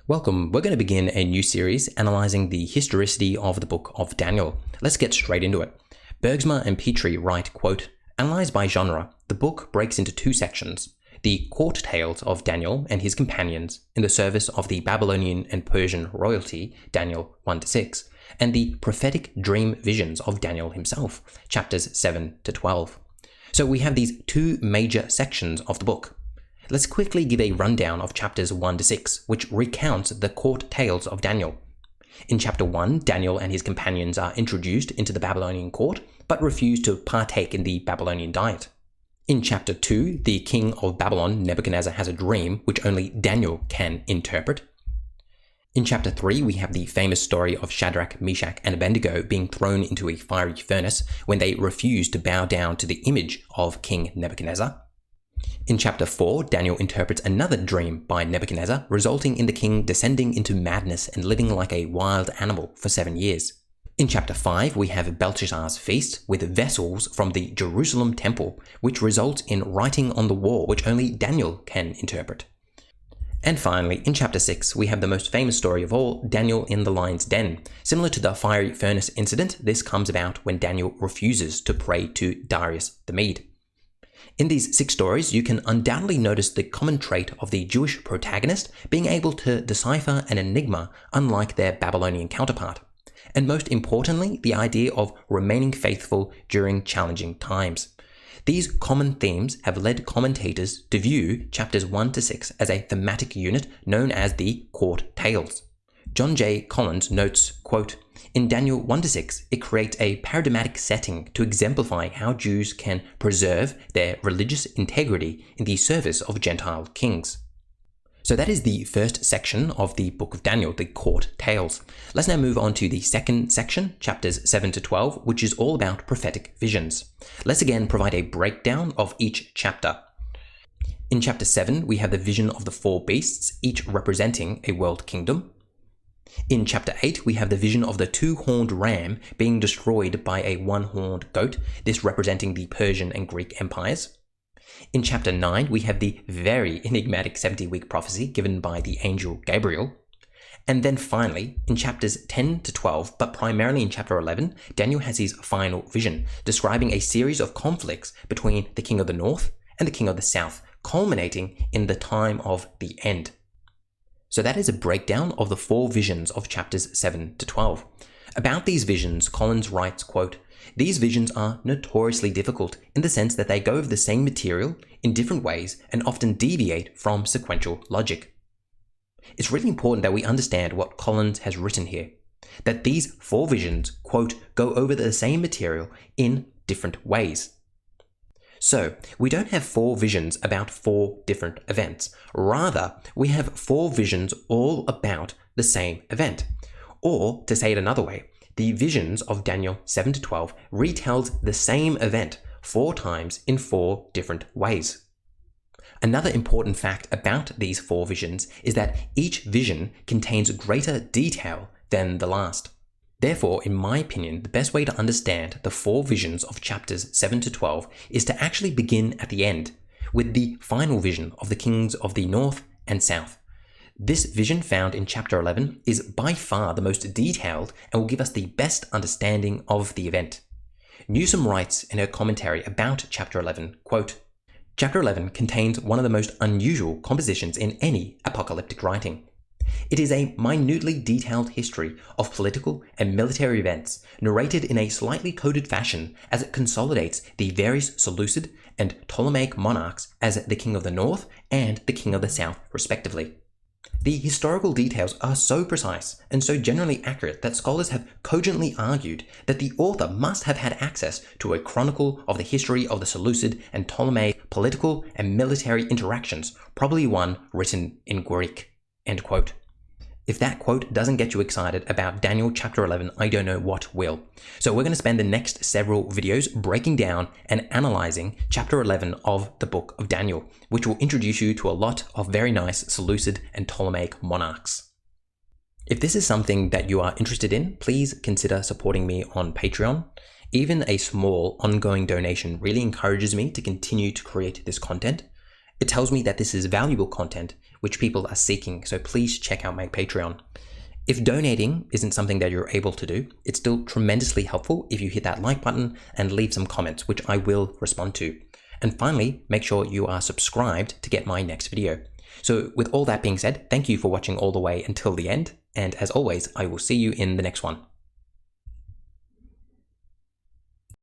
Welcome. We're going to begin a new series analyzing the historicity of the book of Daniel. Let's get straight into it. Bergsma and Petrie write, quote, "Analyzed by genre, the book breaks into two sections. The court tales of Daniel and his companions in the service of the Babylonian and Persian royalty, Daniel 1-6, and the prophetic dream visions of Daniel himself, chapters 7-12. So we have these two major sections of the book. Let's quickly give a rundown of chapters 1-6, which recounts the court tales of Daniel. In chapter 1, Daniel and his companions are introduced into the Babylonian court, but refuse to partake in the Babylonian diet. In chapter 2, the king of Babylon, Nebuchadnezzar, has a dream which only Daniel can interpret. In chapter 3, we have the famous story of Shadrach, Meshach, and Abednego being thrown into a fiery furnace when they refuse to bow down to the image of King Nebuchadnezzar. In chapter 4, Daniel interprets another dream by Nebuchadnezzar, resulting in the king descending into madness and living like a wild animal for 7 years. In chapter 5, we have Belshazzar's feast with vessels from the Jerusalem temple, which results in writing on the wall, which only Daniel can interpret. And finally, in chapter 6, we have the most famous story of all, Daniel in the lion's den. Similar to the fiery furnace incident, this comes about when Daniel refuses to pray to Darius the Mede. In these 6 stories, you can undoubtedly notice the common trait of the Jewish protagonist being able to decipher an enigma unlike their Babylonian counterpart. And most importantly, the idea of remaining faithful during challenging times. These common themes have led commentators to view chapters 1-6 as a thematic unit known as the court tales. John J. Collins notes, quote, "In Daniel 1-6, it creates a paradigmatic setting to exemplify how Jews can preserve their religious integrity in the service of Gentile kings." So that is the first section of the book of Daniel, the court tales. Let's now move on to the second section, chapters 7-12, which is all about prophetic visions. Let's again provide a breakdown of each chapter. In chapter 7, we have the vision of the 4 beasts, each representing a world kingdom. In chapter 8, we have the vision of the 2-horned ram being destroyed by a 1-horned goat, this representing the Persian and Greek empires. In chapter 9, we have the very enigmatic 70-week prophecy given by the angel Gabriel. And then finally, in chapters 10-12, but primarily in chapter 11, Daniel has his final vision, describing a series of conflicts between the king of the north and the king of the south, culminating in the time of the end. So that is a breakdown of the 4 visions of chapters 7-12. About these visions, Collins writes, quote, "These visions are notoriously difficult in the sense that they go over the same material in different ways and often deviate from sequential logic." It's really important that we understand what Collins has written here, that these 4 visions, quote, "go over the same material in different ways." So, we don't have 4 visions about 4 different events. Rather, we have 4 visions all about the same event. Or, to say it another way, the visions of Daniel 7-12 retells the same event 4 times in 4 different ways. Another important fact about these 4 visions is that each vision contains greater detail than the last. Therefore, in my opinion, the best way to understand the 4 visions of chapters 7-12 is to actually begin at the end, with the final vision of the kings of the north and south. This vision found in chapter 11 is by far the most detailed and will give us the best understanding of the event. Newsom writes in her commentary about chapter 11, quote, "Chapter 11 contains one of the most unusual compositions in any apocalyptic writing. It is a minutely detailed history of political and military events, narrated in a slightly coded fashion as it consolidates the various Seleucid and Ptolemaic monarchs as the king of the north and the king of the south, respectively. The historical details are so precise and so generally accurate that scholars have cogently argued that the author must have had access to a chronicle of the history of the Seleucid and Ptolemaic political and military interactions, probably one written in Greek." End quote. If that quote doesn't get you excited about Daniel chapter 11, I don't know what will. So we're going to spend the next several videos breaking down and analyzing chapter 11 of the book of Daniel, which will introduce you to a lot of very nice Seleucid and Ptolemaic monarchs. If this is something that you are interested in, please consider supporting me on Patreon. Even a small ongoing donation really encourages me to continue to create this content. It tells me that this is valuable content, which people are seeking, so please check out my Patreon. If donating isn't something that you're able to do, it's still tremendously helpful if you hit that like button and leave some comments, which I will respond to. And finally, make sure you are subscribed to get my next video. So with all that being said, thank you for watching all the way until the end, and as always, I will see you in the next one.